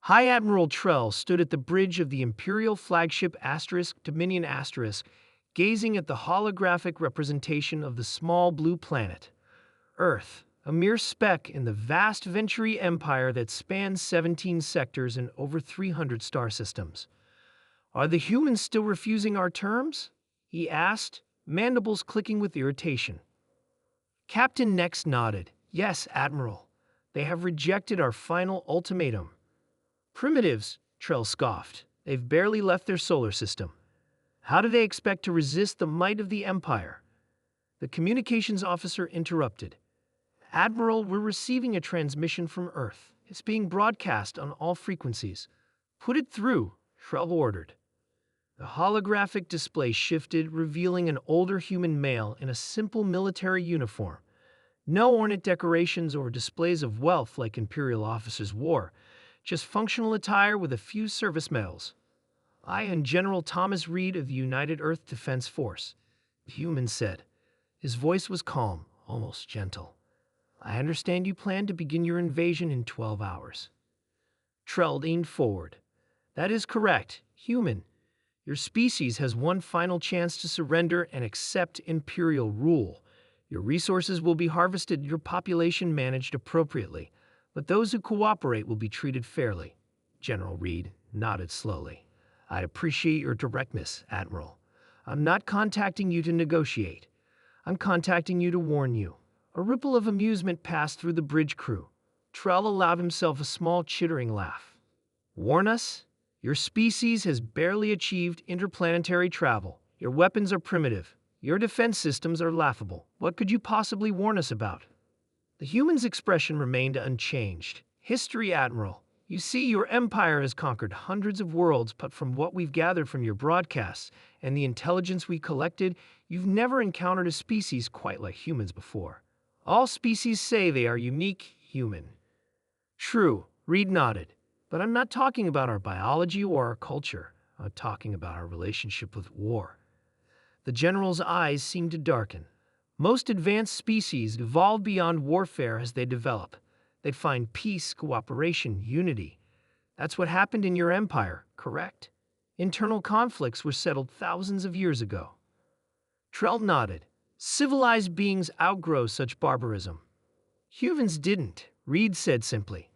High Admiral Trell stood at the bridge of the Imperial flagship Dominion gazing at the holographic representation of the small blue planet, Earth, a mere speck in the vast Venturi Empire that spans 17 sectors and over 300 star systems. "Are the humans still refusing our terms?" he asked, mandibles clicking with irritation. Captain Nex nodded. "Yes, Admiral. They have rejected our final ultimatum." "Primitives," Trell scoffed. "They've barely left their solar system. How do they expect to resist the might of the Empire?" The communications officer interrupted. "Admiral, we're receiving a transmission from Earth. It's being broadcast on all frequencies." "Put it through," Trell ordered. The holographic display shifted, revealing an older human male in a simple military uniform. No ornate decorations or displays of wealth like Imperial officers wore, just functional attire with a few service medals. "I am General Thomas Reed of the United Earth Defense Force," the human said. His voice was calm, almost gentle. "I understand you plan to begin your invasion in 12 hours. Trell leaned forward. "That is correct, human. Your species has one final chance to surrender and accept Imperial rule. Your resources will be harvested, your population managed appropriately, but those who cooperate will be treated fairly." General Reed nodded slowly. "I'd appreciate your directness, Admiral. I'm not contacting you to negotiate. I'm contacting you to warn you." A ripple of amusement passed through the bridge crew. Trell allowed himself a small chittering laugh. "Warn us? Your species has barely achieved interplanetary travel. Your weapons are primitive. Your defense systems are laughable. What could you possibly warn us about?" The human's expression remained unchanged. "History, Admiral. You see, your empire has conquered hundreds of worlds, but from what we've gathered from your broadcasts and the intelligence we collected, you've never encountered a species quite like humans before. All species say they are unique, human." "True," Reed nodded. "But I'm not talking about our biology or our culture. I'm talking about our relationship with war." The general's eyes seemed to darken. "Most advanced species evolve beyond warfare as they develop. They find peace, cooperation, unity. That's what happened in your empire, correct? Internal conflicts were settled thousands of years ago." Trell nodded. "Civilized beings outgrow such barbarism." "Humans didn't," Reed said simply.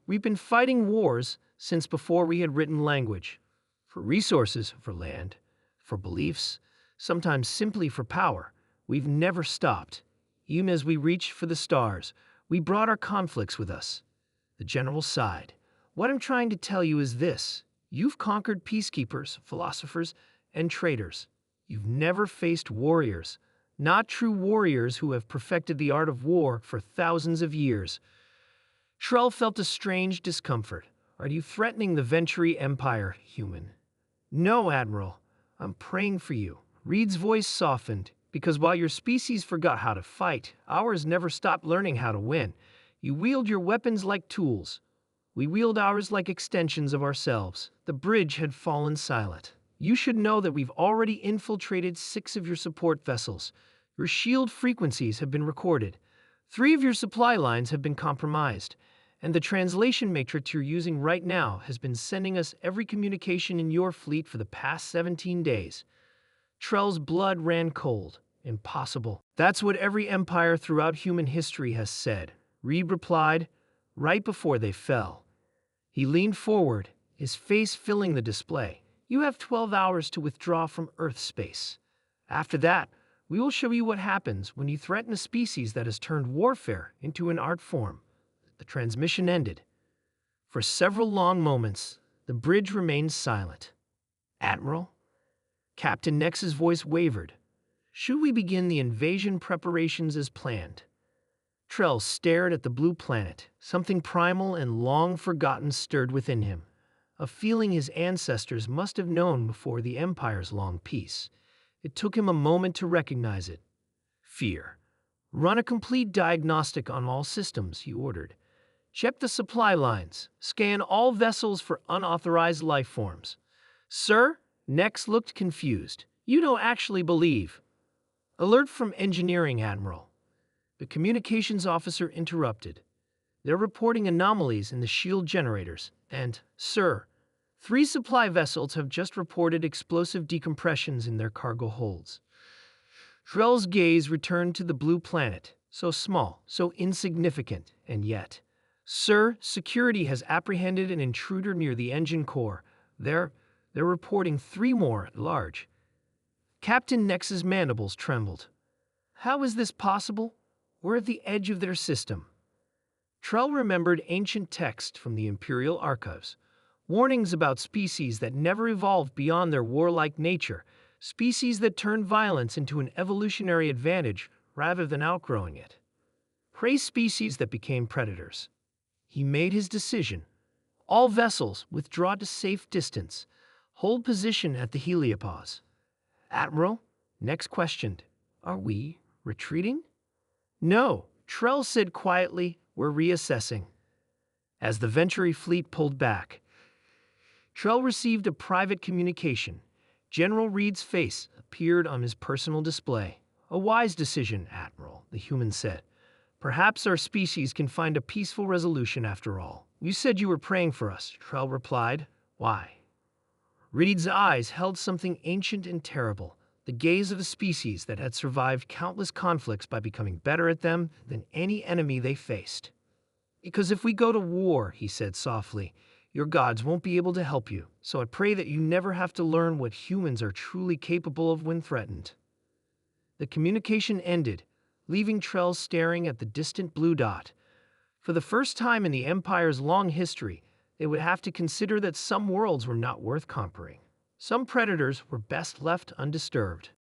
"We've been fighting wars since before we had written language. For resources, for land, for beliefs, sometimes simply for power. We've never stopped. Even as we reached for the stars, we brought our conflicts with us." The general sighed. "What I'm trying to tell you is this. You've conquered peacekeepers, philosophers, and traitors. You've never faced warriors. Not true warriors who have perfected the art of war for thousands of years." Trell felt a strange discomfort. "Are you threatening the Venturi Empire, human?" "No, Admiral. I'm praying for you." Reed's voice softened. "Because while your species forgot how to fight, ours never stopped learning how to win. You wield your weapons like tools. We wield ours like extensions of ourselves." The bridge had fallen silent. "You should know that we've already infiltrated 6 of your support vessels. Your shield frequencies have been recorded. 3 of your supply lines have been compromised. And the translation matrix you're using right now has been sending us every communication in your fleet for the past 17 days. Trell's blood ran cold. "Impossible." "That's what every empire throughout human history has said," Reed replied, "right before they fell." He leaned forward, his face filling the display. "You have 12 hours to withdraw from Earth space. After that, we will show you what happens when you threaten a species that has turned warfare into an art form." The transmission ended. For several long moments, the bridge remained silent. "Admiral?" Captain Nex's voice wavered. "Should we begin the invasion preparations as planned?" Trell stared at the blue planet. Something primal and long forgotten stirred within him, a feeling his ancestors must have known before the Empire's long peace. It took him a moment to recognize it. Fear. "Run a complete diagnostic on all systems," he ordered. "Check the supply lines. Scan all vessels for unauthorized life forms." "Sir?" Nex looked confused. "You don't actually believe—" "Alert from engineering, Admiral." The communications officer interrupted. They're reporting anomalies in the shield generators, and, sir, 3 supply vessels have just reported explosive decompressions in their cargo holds. Trell's gaze returned to the blue planet, so small, so insignificant, and yet. Sir, security has apprehended an intruder near the engine core. They're reporting 3 more at large. Captain Nex's mandibles trembled. How is this possible? We're at the edge of their system. Trell remembered ancient text from the Imperial Archives, warnings about species that never evolved beyond their warlike nature, species that turned violence into an evolutionary advantage rather than outgrowing it. Prey species that became predators. He made his decision. All vessels withdraw to safe distance. Hold position at the heliopause. Admiral, Nex questioned, are we retreating? No, Trell said quietly, we're reassessing. As the Venturi fleet pulled back, Trell received a private communication. General Reed's face appeared on his personal display. A wise decision, Admiral, the human said. Perhaps our species can find a peaceful resolution after all. You said you were praying for us, Trell replied. Why? Reed's eyes held something ancient and terrible, the gaze of a species that had survived countless conflicts by becoming better at them than any enemy they faced. Because if we go to war, he said softly, your gods won't be able to help you, so I pray that you never have to learn what humans are truly capable of when threatened. The communication ended, leaving Trell staring at the distant blue dot. For the first time in the Empire's long history, they would have to consider that some worlds were not worth conquering. Some predators were best left undisturbed.